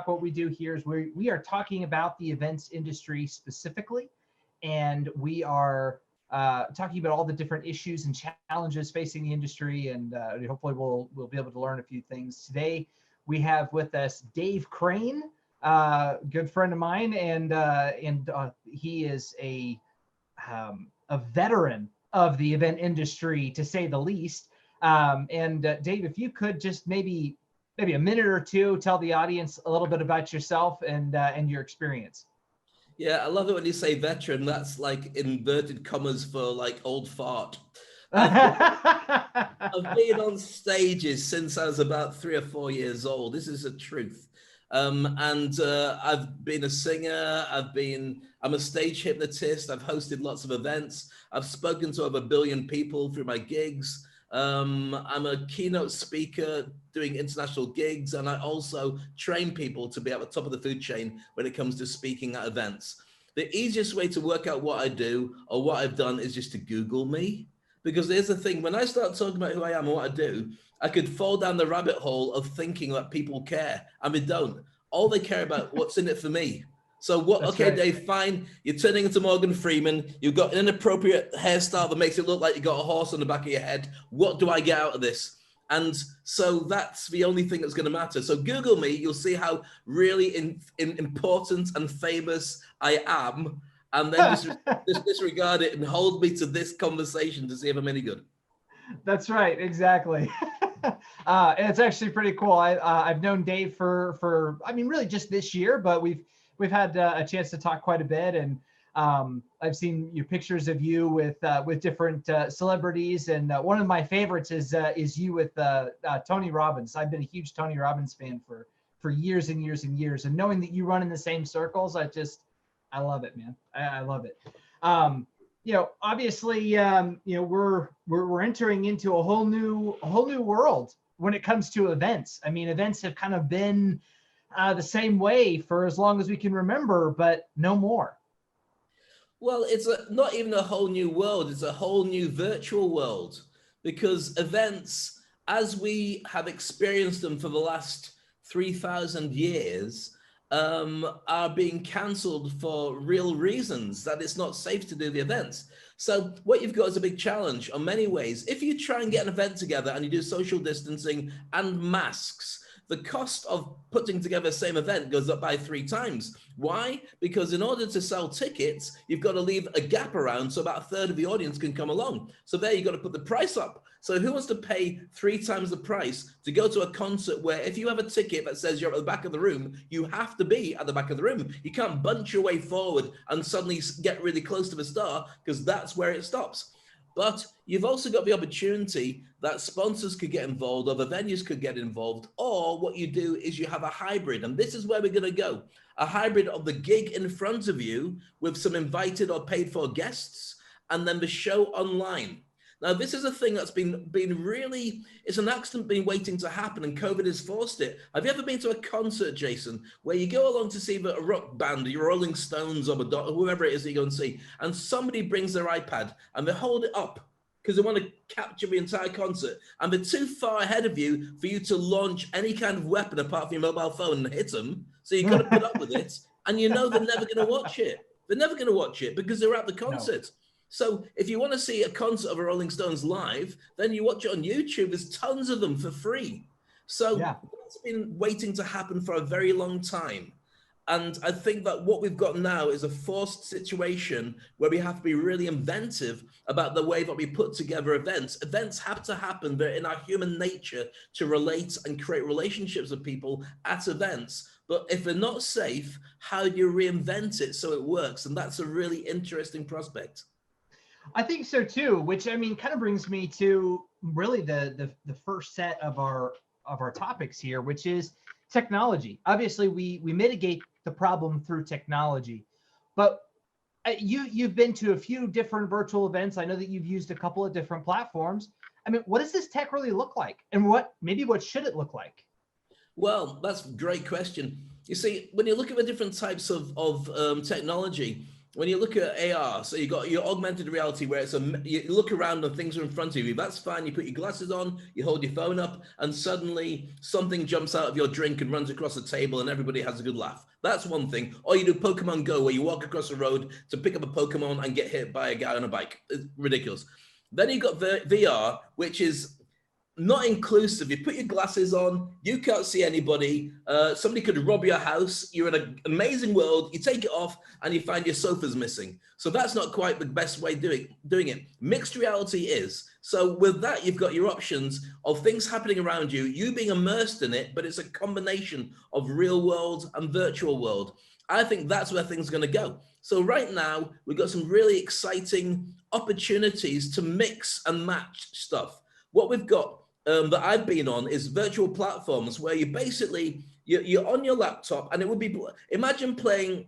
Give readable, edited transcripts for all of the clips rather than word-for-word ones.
what we do here is we are talking about the events industry specifically, and we are talking about all the different issues and challenges facing the industry, and hopefully we'll be able to learn a few things today. We have with us Dave Crane, good friend of mine, and he is a veteran of the event industry, to say the least. Dave, if you could just maybe a minute or two tell the audience a little bit about yourself and your experience. Yeah, I love it when you say veteran. That's like inverted commas for like old fart. I've been on stages since I was about 3 or 4 years old. This is the truth. I've been a singer. I'm a stage hypnotist. I've hosted lots of events. I've spoken to over 1 billion people through my gigs. I'm a keynote speaker doing international gigs, and I also train people to be at the top of the food chain when it comes to speaking at events. The easiest way to work out what I do or what I've done is just to Google me. Because here's the thing, when I start talking about who I am and what I do, I could fall down the rabbit hole of thinking that people care, and they don't. All they care about what's in it for me. So what? That's okay, right. Dave, fine. You're turning into Morgan Freeman. You've got an inappropriate hairstyle that makes it look like you got a horse on the back of your head. What do I get out of this? And so that's the only thing that's going to matter. So Google me. You'll see how really important and famous I am. And then just disregard it and hold me to this conversation to see if I'm any good. That's right, exactly. And it's actually pretty cool. I've known Dave for I mean, really just this year, but we've had a chance to talk quite a bit, and I've seen your pictures of you with different celebrities, and one of my favorites is you with Tony Robbins. I've been a huge Tony Robbins fan for years and years and years, and knowing that you run in the same circles, I love it, man. I love it. Obviously, we're entering into a whole new world when it comes to events. I mean, events have kind of been the same way for as long as we can remember, but no more. Well, it's not even a whole new world. It's a whole new virtual world, because events, as we have experienced them for the last 3,000 years, are being cancelled for real reasons, that it's not safe to do the events. So what you've got is a big challenge in many ways. If you try and get an event together and you do social distancing and masks, the cost of putting together the same event goes up by 3 times. Why? Because in order to sell tickets, you've got to leave a gap around so about a third of the audience can come along. So there you've got to put the price up. So who wants to pay 3 times the price to go to a concert where if you have a ticket that says you're at the back of the room, you have to be at the back of the room. You can't bunch your way forward and suddenly get really close to the star, because that's where it stops. But you've also got the opportunity that sponsors could get involved, other venues could get involved, or what you do is you have a hybrid. And this is where we're going to go. A hybrid of the gig in front of you with some invited or paid for guests, and then the show online. Now, this is a thing that's been really, it's an accident been waiting to happen, and COVID has forced it. Have you ever been to a concert, Jason, where you go along to see a rock band, your Rolling Stones or whoever it is that you go and see, and somebody brings their iPad and they hold it up because they want to capture the entire concert, and they're too far ahead of you for you to launch any kind of weapon apart from your mobile phone and hit them. So you've got to put up with it, and you know they're never going to watch it. They're never going to watch it because they're at the concert. No. So if you want to see a concert of a Rolling Stones live, then you watch it on YouTube. There's tons of them for free. So it's been waiting to happen for a very long time. And I think that what we've got now is a forced situation where we have to be really inventive about the way that we put together events. Events have to happen. They're in our human nature to relate and create relationships with people at events. But if they're not safe, how do you reinvent it so it works? And that's a really interesting prospect. I think so too, which I mean kind of brings me to really the first set of our topics here, which is technology. Obviously, we mitigate the problem through technology, but you've been to a few different virtual events. I know that you've used a couple of different platforms. I mean, what does this tech really look like, and what should it look like? Well, that's a great question. You see, when you look at the different types of technology, when you look at AR, so you got your augmented reality where you look around and things are in front of you. That's fine. You put your glasses on, you hold your phone up, and suddenly something jumps out of your drink and runs across the table, and everybody has a good laugh. That's one thing. Or you do Pokemon Go, where you walk across the road to pick up a Pokemon and get hit by a guy on a bike. It's ridiculous. Then you got VR, which is not inclusive. You put your glasses on, you can't see anybody. Somebody could rob your house. You're in an amazing world. You take it off and you find your sofa's missing. So that's not quite the best way doing it. Mixed reality is. So with that, you've got your options of things happening around you, you being immersed in it, but it's a combination of real world and virtual world. I think that's where things are going to go. So right now, we've got some really exciting opportunities to mix and match stuff. What we've got that I've been on is virtual platforms where you basically, you're on your laptop, and it would be, imagine playing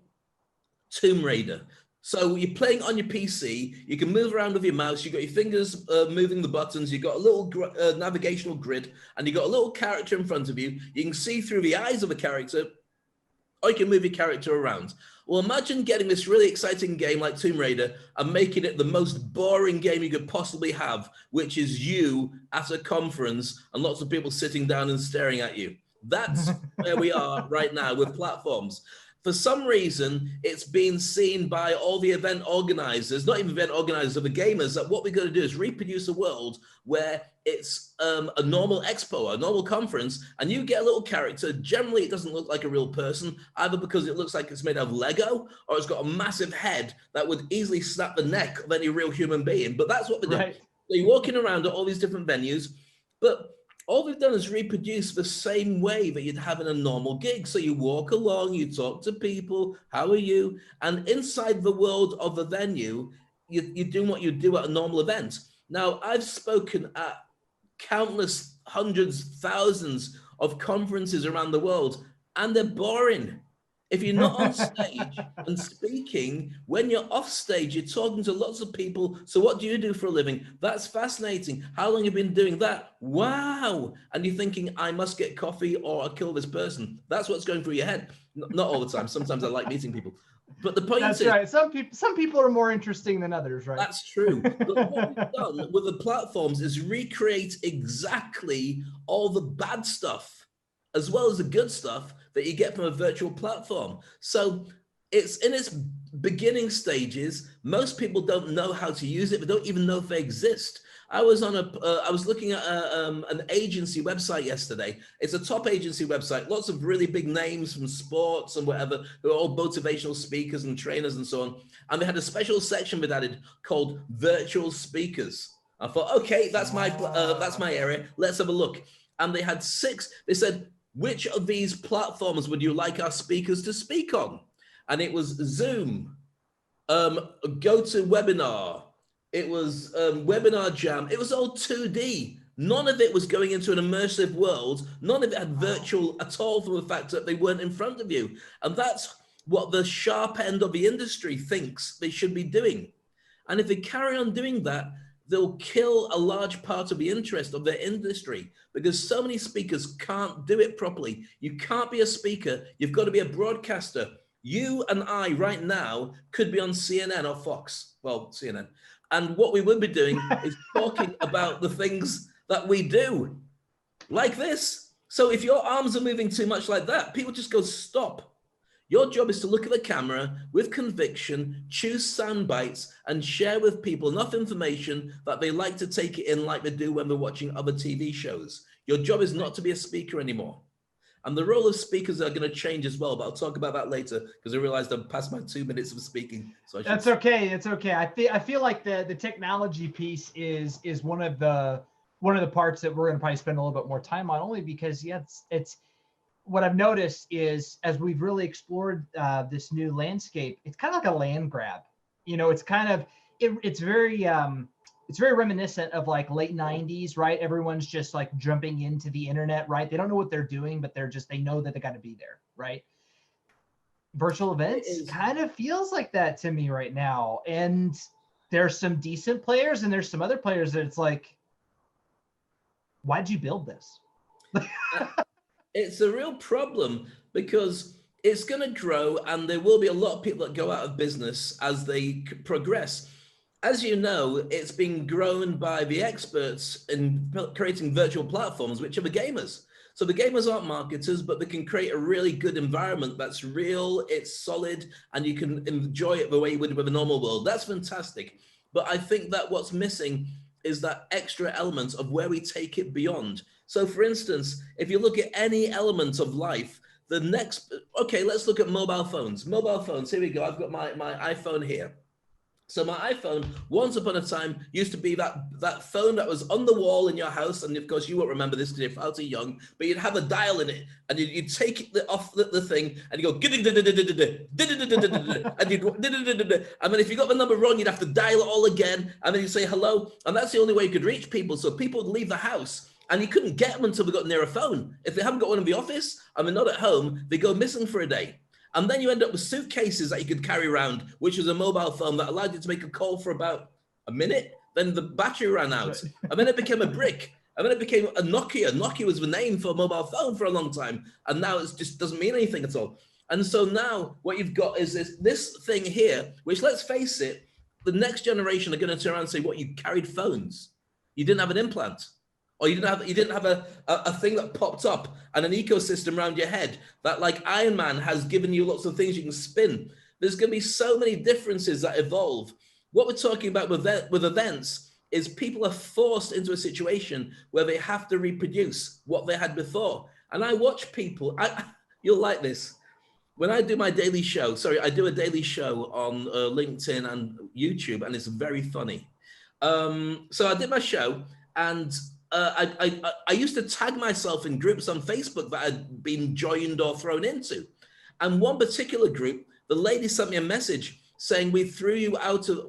Tomb Raider. So you're playing on your PC, you can move around with your mouse, you've got your fingers moving the buttons, you've got a little navigational grid, and you've got a little character in front of you. You can see through the eyes of a character, or you can move your character around. Well, imagine getting this really exciting game like Tomb Raider and making it the most boring game you could possibly have, which is you at a conference and lots of people sitting down and staring at you. That's where we are right now with platforms. For some reason, it's been seen by all the event organizers, not even event organizers, of the gamers, that what we're going to do is reproduce a world where it's a normal expo, a normal conference, and you get a little character. Generally, it doesn't look like a real person, either because it looks like it's made out of Lego, or it's got a massive head that would easily snap the neck of any real human being. But that's what we're doing. Right. So you're walking around at all these different venues, but all we've done is reproduce the same way that you'd have in a normal gig. So you walk along, you talk to people, how are you? And inside the world of the venue, you're doing what you do at a normal event. Now, I've spoken at countless hundreds, thousands of conferences around the world, and they're boring. If you're not on stage and speaking, when you're off stage, you're talking to lots of people. So what do you do for a living? That's fascinating. How long have you been doing that? Wow. And you're thinking, I must get coffee or I'll kill this person. That's what's going through your head. Not all the time. Sometimes I like meeting people. But the point is, right. Some people are more interesting than others, right? That's true. But what we've done with the platforms is recreate exactly all the bad stuff as well as the good stuff that you get from a virtual platform. So it's in its beginning stages. Most people don't know how to use it, but don't even know if they exist. I was looking at an agency website yesterday. It's a top agency website, lots of really big names from sports and whatever, who are all motivational speakers and trainers and so on. And they had a special section that added called virtual speakers. I thought, okay, that's my area. Let's have a look. And they had 6. They said, which of these platforms would you like our speakers to speak on? And it was Zoom, GoToWebinar, it was Webinar Jam. It was all 2D. None of it was going into an immersive world. None of it had virtual at all, from the fact that they weren't in front of you. And that's what the sharp end of the industry thinks they should be doing. And if they carry on doing that, they'll kill a large part of the interest of their industry, because so many speakers can't do it properly. You can't be a speaker. You've got to be a broadcaster. You and I right now could be on CNN or Fox. Well, CNN. And what we would be doing is talking about the things that we do, like this. So if your arms are moving too much like that, people just go, stop. Your job is to look at the camera with conviction, choose sound bites, and share with people enough information that they like to take it in, like they do when they're watching other TV shows. Your job is not to be a speaker anymore. And the role of speakers are going to change as well, but I'll talk about that later, because I realized I'm past my 2 minutes of speaking. So that's okay. It's okay. I feel like the technology piece is one of the parts that we're going to probably spend a little bit more time on, only because it's what I've noticed is, as we've really explored this new landscape, it's kind of like a land grab. You know, it's kind of it's very reminiscent of like late 90s, right? Everyone's just like jumping into the internet, right? They don't know what they're doing, but they know that they got to be there, right? Virtual events kind of feels like that to me right now. And there's some decent players and there's some other players that it's like, why'd you build this? It's a real problem, because it's going to grow, and there will be a lot of people that go out of business as they progress. As you know, it's been grown by the experts in creating virtual platforms, which are the gamers. So the gamers aren't marketers, but they can create a really good environment that's real, it's solid, and you can enjoy it the way you would with a normal world. That's fantastic. But I think that what's missing is that extra element of where we take it beyond. So for instance, if you look at any element of life, okay, let's look at mobile phones. Mobile phones, here we go. I've got my iPhone here. So my iPhone, once upon a time, used to be that phone that was on the wall in your house. And of course, you won't remember this because you're far too young, but you'd have a dial in it, and you'd take it off the thing, and you go, and then if you got the number wrong, you'd have to dial it all again, and then you'd say hello. And that's the only way you could reach people. So people would leave the house, and you couldn't get them until they got near a phone. If they haven't got one in the office and they're not at home, they go missing for a day. And then you end up with suitcases that you could carry around, which was a mobile phone that allowed you to make a call for about a minute. Then the battery ran out. And then it became a brick. And then it became a Nokia. Nokia was the name for a mobile phone for a long time. And now it just doesn't mean anything at all. And so now what you've got is this thing here, which, let's face it, the next generation are going to turn around and say, what, you carried phones? You didn't have an implant? Or you didn't have a thing that popped up and an ecosystem around your head that, like Iron Man, has given you lots of things you can spin. There's going to be so many differences that evolve. What we're talking about with events is people are forced into a situation where they have to reproduce what they had before. And I watch people, you'll like this. When I do my daily show, I do a daily show on LinkedIn and YouTube, and it's very funny. So I did my show, and I used to tag myself in groups on Facebook that I'd been joined or thrown into. And one particular group, the lady sent me a message saying, we threw you out of,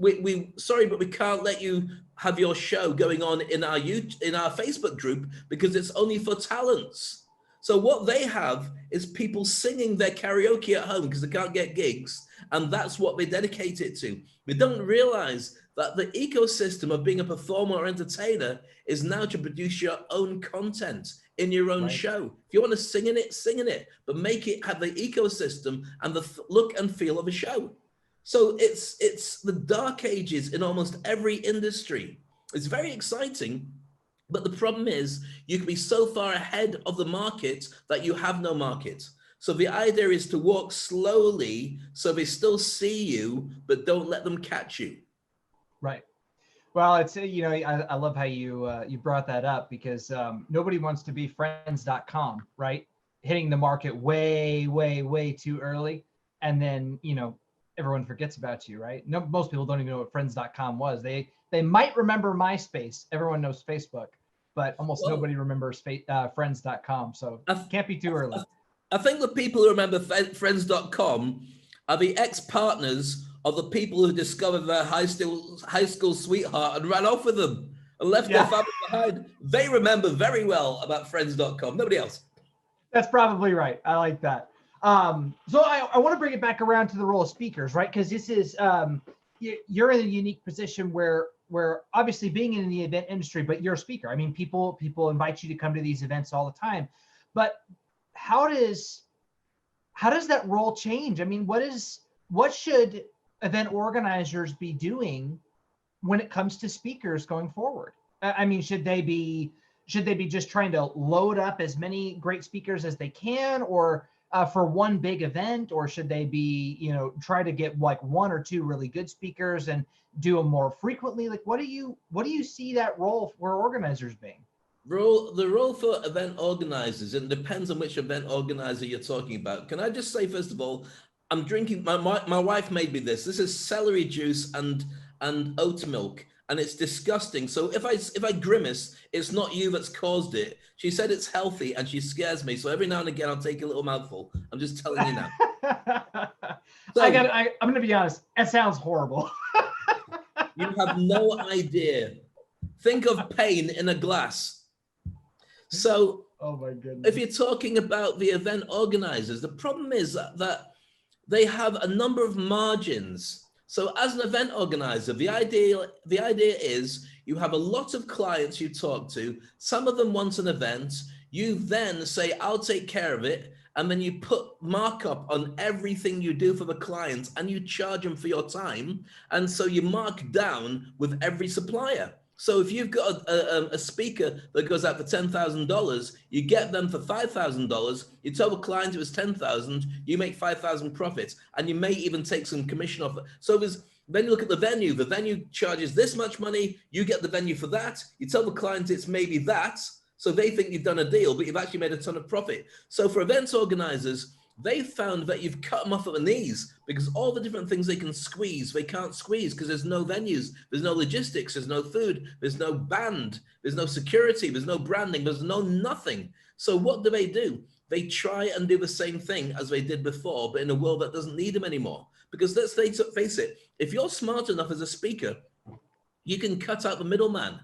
sorry, but we can't let you have your show going on in our Facebook group because it's only for talents. So what they have is people singing their karaoke at home because they can't get gigs. And that's what they dedicate it to. They don't realize that the ecosystem of being a performer or entertainer is now to produce your own content in your own show. If you want to sing in it, but make it have the ecosystem and the look and feel of a show. So it's the dark ages in almost every industry. It's very exciting, but the problem is you can be so far ahead of the market that you have no market. So the idea is to walk slowly so they still see you, but don't let them catch you. Right. Well, it's, I love how you brought that up because nobody wants to be friends.com, right? Hitting the market way, way, way too early. And then, everyone forgets about you, right? No, most people don't even know what friends.com was. They might remember MySpace. Everyone knows Facebook, but almost nobody remembers friends.com. So it can't be too early. I think the people who remember friends.com are the ex-partners of the people who discovered their high school sweetheart and ran off with them and left their family behind. They remember very well about friends.com. Nobody else. That's probably right. I like that. So I want to bring it back around to the role of speakers, right? Because this is, you're in a unique position where obviously being in the event industry, but you're a speaker. I mean, people invite you to come to these events all the time, but how does that role change? I mean, what should event organizers be doing when it comes to speakers going forward? I mean, should they be just trying to load up as many great speakers as they can, or for one big event, or should they be, try to get like one or two really good speakers and do them more frequently? Like, what do you see that role for organizers being? The role for event organizers, and it depends on which event organizer you're talking about. Can I just say, first of all, I'm drinking, my wife made me this. This is celery juice and oat milk, and it's disgusting. So if I grimace, it's not you that's caused it. She said it's healthy and she scares me. So every now and again, I'll take a little mouthful. I'm just telling you now. So, I'm going to be honest. That sounds horrible. You have no idea. Think of pain in a glass. So oh my goodness. If you're talking about the event organizers, the problem is that they have a number of margins. So as an event organizer, the idea is you have a lot of clients you talk to. Some of them want an event. You then say, I'll take care of it. and then you put markup on everything you do for the client, and you charge them for your time. And so you mark down with every supplier. So if you've got a speaker that goes out for $10,000, you get them for $5,000. You tell the client it was $10,000, you make $5,000 profits, and you may even take some commission off it. So then you look at the venue. The venue charges this much money. You get the venue for that. You tell the client it's maybe that. So they think you've done a deal, but you've actually made a ton of profit. So for events organizers, they found that you've cut them off at the knees, because all the different things they can squeeze, they can't squeeze because there's no venues, there's no logistics, there's no food, there's no band, there's no security, there's no branding, there's no nothing. So what do? They try and do the same thing as they did before, but in a world that doesn't need them anymore. Because let's face it, if you're smart enough as a speaker, you can cut out the middleman.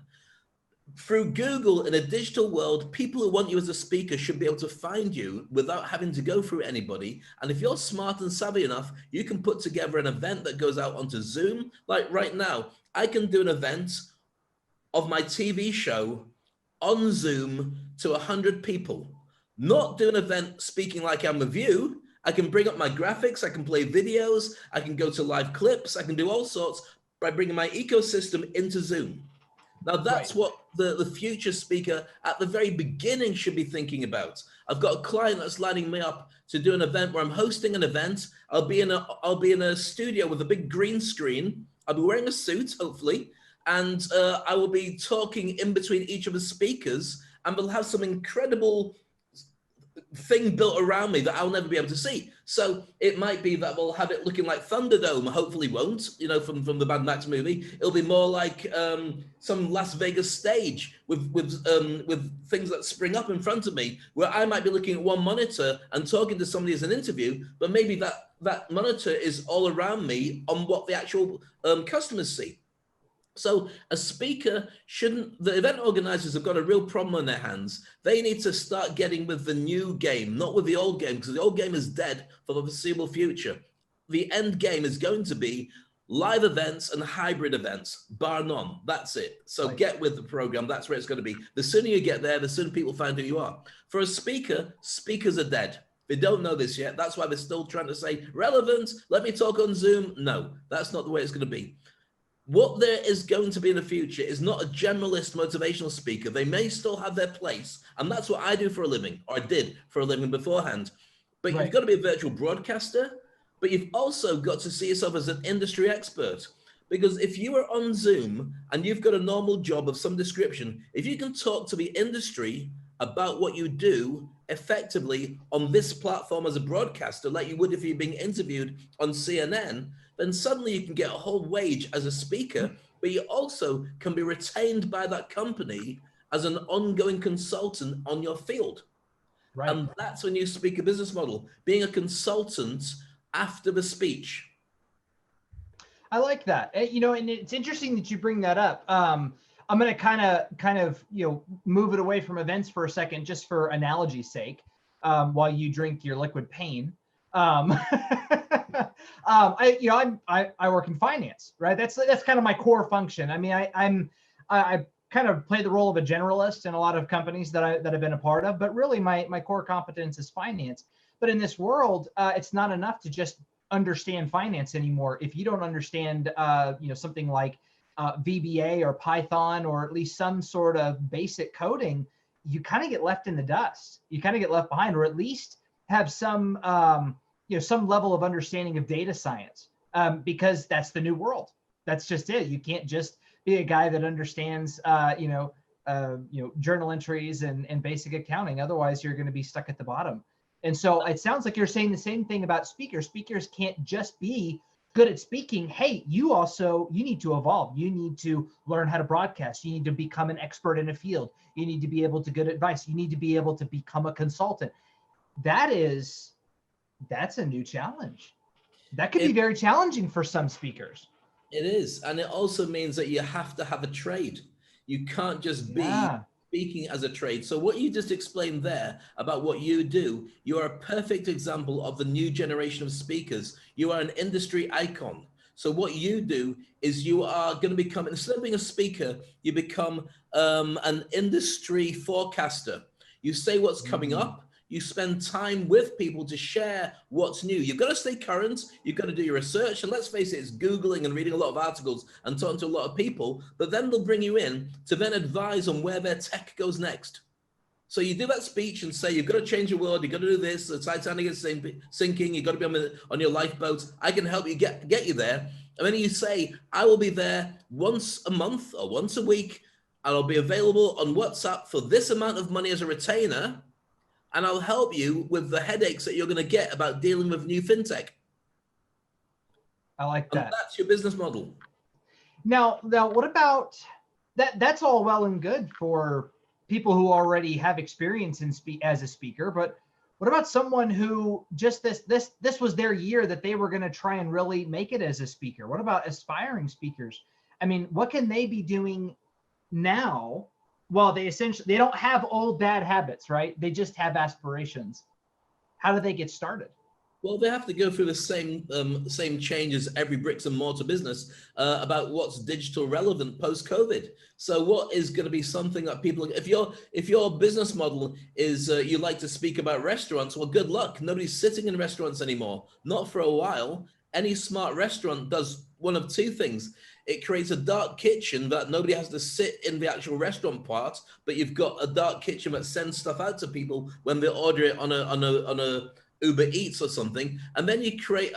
Through Google, in a digital world, people who want you as a speaker should be able to find you without having to go through anybody. And if you're smart and savvy enough, you can put together an event that goes out onto Zoom. Like right now, I can do an event of my TV show on Zoom to 100 people. Not do an event speaking like I'm with you. I can bring up my graphics, I can play videos, I can go to live clips, I can do all sorts by bringing my ecosystem into Zoom. Now, that's what the future speaker at the very beginning should be thinking about. I've got a client that's lining me up to do an event where I'm hosting an event. I'll be in a studio with a big green screen. I'll be wearing a suit, hopefully, and I will be talking in between each of the speakers, and we'll have some incredible thing built around me that I'll never be able to see. So it might be that we'll have it looking like Thunderdome. Hopefully won't, from the Mad Max movie. It'll be more like some Las Vegas stage with things that spring up in front of me, where I might be looking at one monitor and talking to somebody as an interview, but maybe that monitor is all around me on what the actual customers see. So a speaker the event organizers have got a real problem on their hands. They need to start getting with the new game, not with the old game, because the old game is dead for the foreseeable future. The end game is going to be live events and hybrid events, bar none. That's it. So get with the program. That's where it's going to be. The sooner you get there, the sooner people find who you are. For a speaker, speakers are dead. They don't know this yet. That's why they're still trying to say, relevant, let me talk on Zoom. No, that's not the way it's going to be. What there is going to be in the future is not a generalist motivational speaker. They may still have their place, and that's what I do for a living, or I did for a living beforehand. But you've got to be a virtual broadcaster, but you've also got to see yourself as an industry expert. Because if you are on Zoom and you've got a normal job of some description, if you can talk to the industry about what you do effectively on this platform as a broadcaster, like you would if you're being interviewed on CNN, then suddenly you can get a whole wage as a speaker, but you also can be retained by that company as an ongoing consultant on your field. Right. And that's a new speaker business model, being a consultant after the speech. I like that. And it's interesting that you bring that up. I'm going to kind of move it away from events for a second, just for analogy's sake, while you drink your liquid pain. I work in finance, right? That's kind of my core function. I mean, I kind of play the role of a generalist in a lot of companies that I've been a part of, but really my core competence is finance. But in this world, it's not enough to just understand finance anymore. If you don't understand, something like VBA or Python, or at least some sort of basic coding, you kind of get left in the dust. You kind of get left behind, or at least have some level of understanding of data science, because that's the new world. That's just it. You can't just be a guy that understands, journal entries and basic accounting. Otherwise, you're going to be stuck at the bottom. And so it sounds like you're saying the same thing about speakers. Speakers can't just be good at speaking. Hey, you need to evolve. You need to learn how to broadcast. You need to become an expert in a field. You need to be able to give advice. You need to be able to become a consultant. That's a new challenge. That could be very challenging for some speakers. It is. And it also means that you have to have a trade. You can't just be speaking as a trade. So what you just explained there about what you do, you are a perfect example of the new generation of speakers. You are an industry icon. So what you do is you are going to become, instead of being a speaker, you become an industry forecaster. You say what's coming up. You spend time with people to share what's new. You've got to stay current. You've got to do your research. And let's face it, it's Googling and reading a lot of articles and talking to a lot of people. But then they'll bring you in to then advise on where their tech goes next. So you do that speech and say, you've got to change your world. You've got to do this. The Titanic is sinking. You've got to be on your lifeboat. I can help you get you there. And then you say, I will be there once a month or once a week. And I'll be available on WhatsApp for this amount of money as a retainer. And I'll help you with the headaches that you're going to get about dealing with new fintech. I like that. And that's your business model. Now, what about that? That's all well and good for people who already have experience in as a speaker, but what about someone who just this was their year that they were going to try and really make it as a speaker? What about aspiring speakers? I mean, what can they be doing now? Well, they don't have old bad habits, right? They just have aspirations. How do they get started? Well, they have to go through the same changes every bricks and mortar business about what's digital relevant post-COVID. So what is going to be something that people, if your business model is you like to speak about restaurants, well, good luck. Nobody's sitting in restaurants anymore. Not for a while. Any smart restaurant does one of two things. It creates a dark kitchen that nobody has to sit in the actual restaurant part, but you've got a dark kitchen that sends stuff out to people when they order it on a Uber Eats or something. And then you create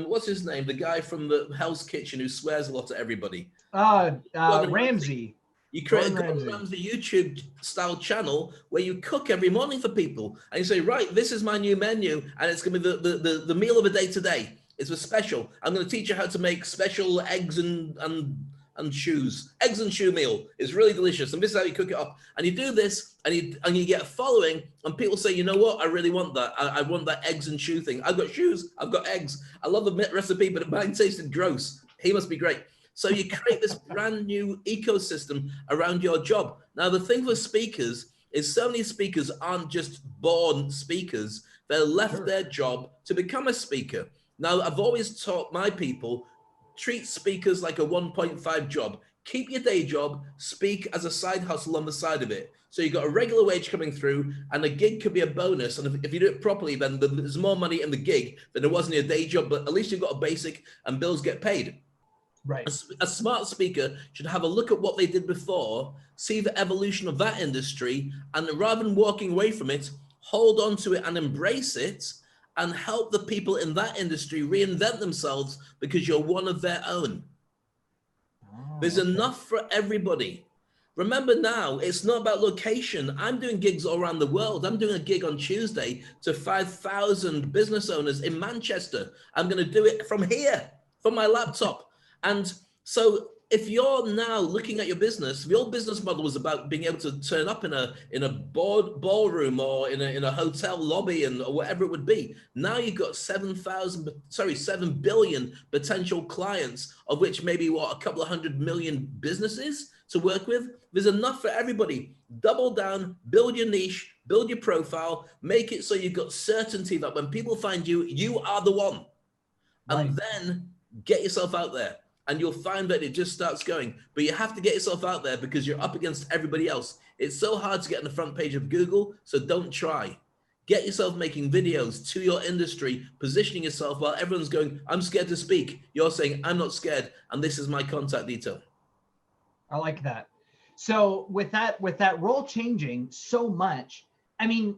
what's his name? The guy from the Hell's Kitchen who swears a lot at everybody. Ramsay. You create a Gordon Ramsay YouTube style channel where you cook every morning for people. And you say, right, this is my new menu. And it's going to be the meal of the day today. It's a special. I'm going to teach you how to make special eggs and shoes. Eggs and shoe meal is really delicious. And this is how you cook it up. And you do this and you get a following and people say, you know what? I really want that. I want that eggs and shoe thing. I've got shoes. I've got eggs. I love the recipe, but mine tasted gross. He must be great. So you create this brand new ecosystem around your job. Now, the thing with speakers is so many speakers aren't just born speakers. They left their job to become a speaker. Now, I've always taught my people, treat speakers like a 1.5 job. Keep your day job, speak as a side hustle on the side of it. So you've got a regular wage coming through and a gig could be a bonus. And if you do it properly, then there's more money in the gig than there was in your day job, but at least you've got a basic and bills get paid. Right. A smart speaker should have a look at what they did before, see the evolution of that industry, and rather than walking away from it, hold on to it and embrace it, and help the people in that industry reinvent themselves because you're one of their own. There's enough for everybody. Remember now, it's not about location. I'm doing gigs all around the world. I'm doing a gig on Tuesday to 5,000 business owners in Manchester. I'm going to do it from here, from my laptop. And so if you're now looking at your business, the old business model was about being able to turn up in a ballroom or in a hotel lobby or whatever it would be. Now you've got 7 billion potential clients, of which maybe a couple of 100 million businesses to work with. There's enough for everybody. Double down, build your niche, build your profile, make it so you've got certainty that when people find you, you are the one. Right. And then get yourself out there. And you'll find that it just starts going. But you have to get yourself out there because you're up against everybody else. It's so hard to get on the front page of Google, so don't try. Get yourself making videos to your industry, positioning yourself while everyone's going, I'm scared to speak. You're saying, I'm not scared, and this is my contact detail. I like that. So with that role changing so much, I mean,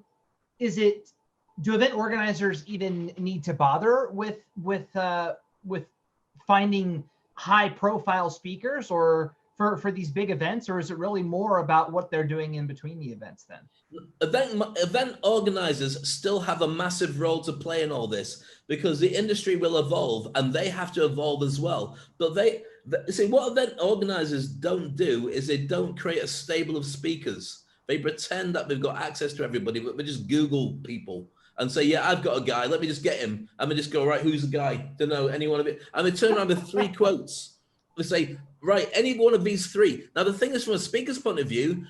do event organizers even need to bother with finding high profile speakers or for these big events, or is it really more about what they're doing in between the events then? Event organizers still have a massive role to play in all this because the industry will evolve and they have to evolve as well. But see, what event organizers don't do is they don't create a stable of speakers. They pretend that they've got access to everybody, but they just Google people and say, yeah, I've got a guy, let me just get him. And they just go, right, who's the guy? Don't know any one of it. And they turn around with 3 quotes. They say, right, any one of these 3. Now, the thing is, from a speaker's point of view,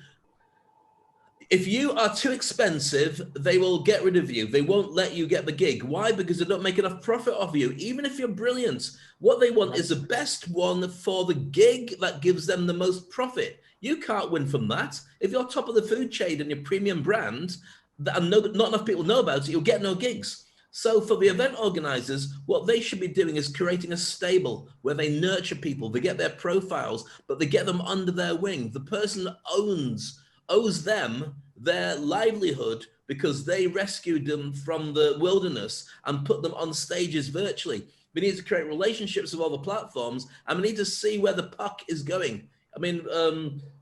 if you are too expensive, they will get rid of you. They won't let you get the gig. Why? Because they don't make enough profit off you. Even if you're brilliant, what they want is the best one for the gig that gives them the most profit. You can't win from that. If you're top of the food chain and your premium brand, and not enough people know about it, you'll get no gigs. So for the event organizers, what they should be doing is creating a stable where they nurture people, they get their profiles, but they get them under their wing. The person owes them their livelihood because they rescued them from the wilderness and put them on stages virtually. We need to create relationships with all the platforms, and we need to see where the puck is going. I mean,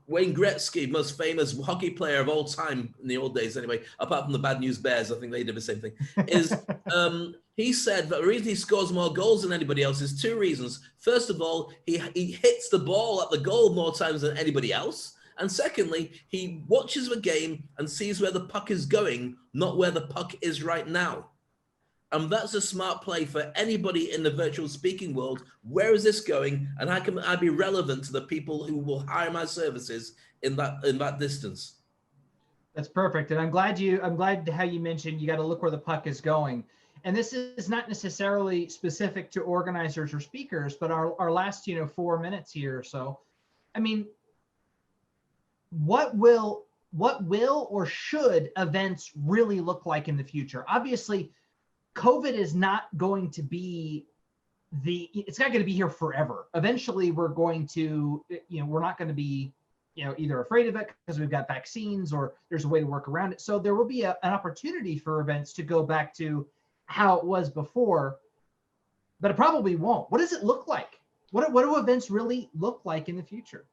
Wayne Gretzky, most famous hockey player of all time in the old days anyway, apart from the Bad News Bears, I think they did the same thing, is he said that the reason he scores more goals than anybody else is two reasons. First of all, he hits the ball at the goal more times than anybody else. And secondly, he watches the game and sees where the puck is going, not where the puck is right now. And that's a smart play for anybody in the virtual speaking world. Where is this going? And how can I be relevant to the people who will hire my services in that distance? That's perfect. And I'm glad how you mentioned you got to look where the puck is going. And this is not necessarily specific to organizers or speakers, but our last 4 minutes here or so. I mean, what will or should events really look like in the future? Obviously, COVID is not going to be it's not going to be here forever. Eventually we're going to, we're not going to be, either afraid of it because we've got vaccines or there's a way to work around it. So there will be an opportunity for events to go back to how it was before, but it probably won't. What does it look like? What do events really look like in the future?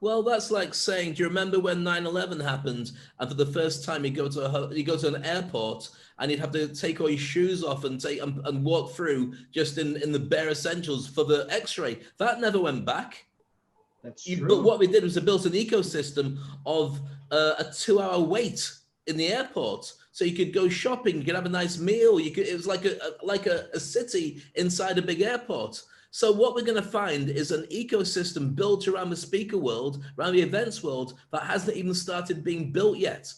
Well, that's like saying, do you remember when 9/11 happened? And for the first time, you go to an airport and you'd have to take all your shoes off and walk through just in the bare essentials for the X-ray. That never went back. That's true. But what we did was to build an ecosystem of a 2-hour wait in the airport, so you could go shopping, you could have a nice meal. It was like a city inside a big airport. So what we're going to find is an ecosystem built around the speaker world, around the events world, that hasn't even started being built yet.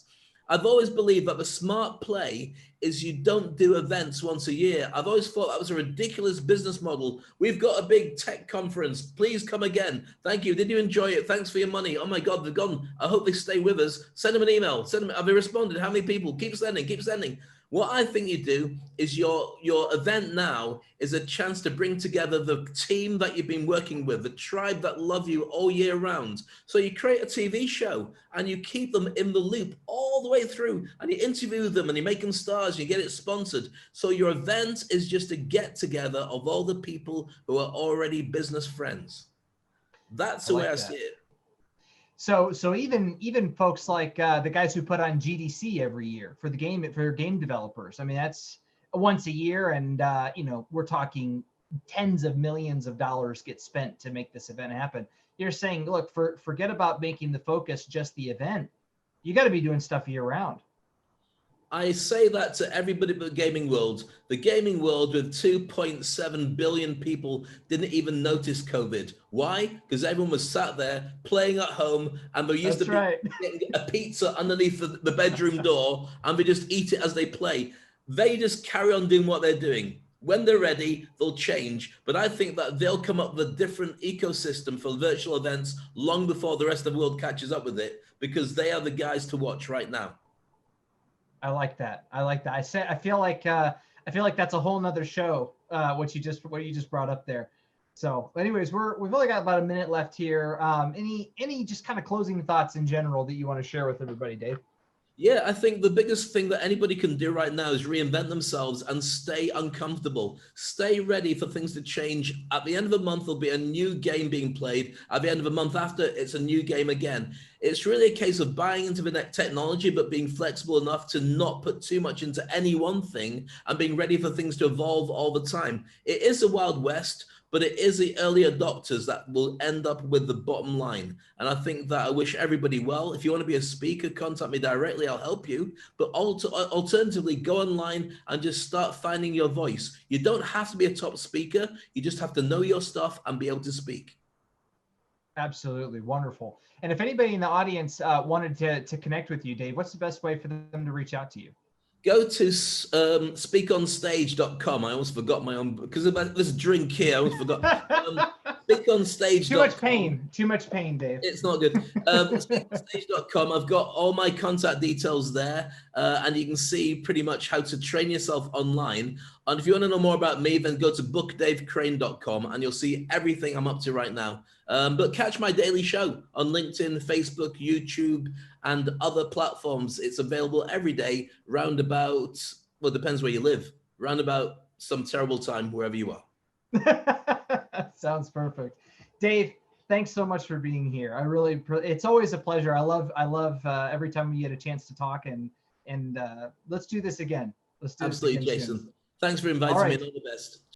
I've always believed that the smart play is you don't do events once a year. I've always thought that was a ridiculous business model. We've got a big tech conference. Please come again. Thank you. Did you enjoy it? Thanks for your money. Oh my God, they've gone. I hope they stay with us. Send them an email. Have they responded? How many people? Keep sending. What I think you do is your event now is a chance to bring together the team that you've been working with, the tribe that love you all year round. So you create a TV show and you keep them in the loop all the way through, and you interview them and you make them stars, and you get it sponsored. So your event is just a get together of all the people who are already business friends. That's the way I see it. So even folks like the guys who put on GDC every year for game developers. I mean, that's once a year, and we're talking tens of millions of dollars get spent to make this event happen. You're saying, look, forget about making the focus just the event. You got to be doing stuff year round. I say that to everybody but the gaming world. The gaming world with 2.7 billion people didn't even notice COVID. Why? Because everyone was sat there playing at home, and they used to be getting a pizza underneath the bedroom door, and they just eat it as they play. They just carry on doing what they're doing. When they're ready, they'll change. But I think that they'll come up with a different ecosystem for virtual events long before the rest of the world catches up with it, because they are the guys to watch right now. I like that. I feel like that's a whole nother show. What you just brought up there. So, anyways, we've only got about a minute left here. Any just kind of closing thoughts in general that you want to share with everybody, Dave? Yeah, I think the biggest thing that anybody can do right now is reinvent themselves and stay uncomfortable. Stay ready for things to change. At the end of the month, there'll be a new game being played. At the end of the month after, it's a new game again. It's really a case of buying into the technology, but being flexible enough to not put too much into any one thing and being ready for things to evolve all the time. It is the Wild West, but it is the early adopters that will end up with the bottom line. And I think that I wish everybody well. If you want to be a speaker, contact me directly. I'll help you. But alternatively, go online and just start finding your voice. You don't have to be a top speaker. You just have to know your stuff and be able to speak. Absolutely. Wonderful. And if anybody in the audience wanted to connect with you, Dave, what's the best way for them to reach out to you? Go to speakonstage.com. I almost forgot my own, because about this drink here, I almost forgot. Speakonstage.com. Too much pain, Dave. It's not good. Speakonstage.com. I've got all my contact details there. and you can see pretty much how to train yourself online. And if you want to know more about me, then go to bookdavecrane.com and you'll see everything I'm up to right now. But catch my daily show on LinkedIn, Facebook, YouTube, and other platforms. It's available every day, roundabout, well, it depends where you live, roundabout some terrible time wherever you are. Sounds perfect. Dave, thanks so much for being here. It's always a pleasure. I love every time we get a chance to talk, and let's do this again. Let's do Absolutely, this again Jason. soon. Thanks for inviting me, and all the best.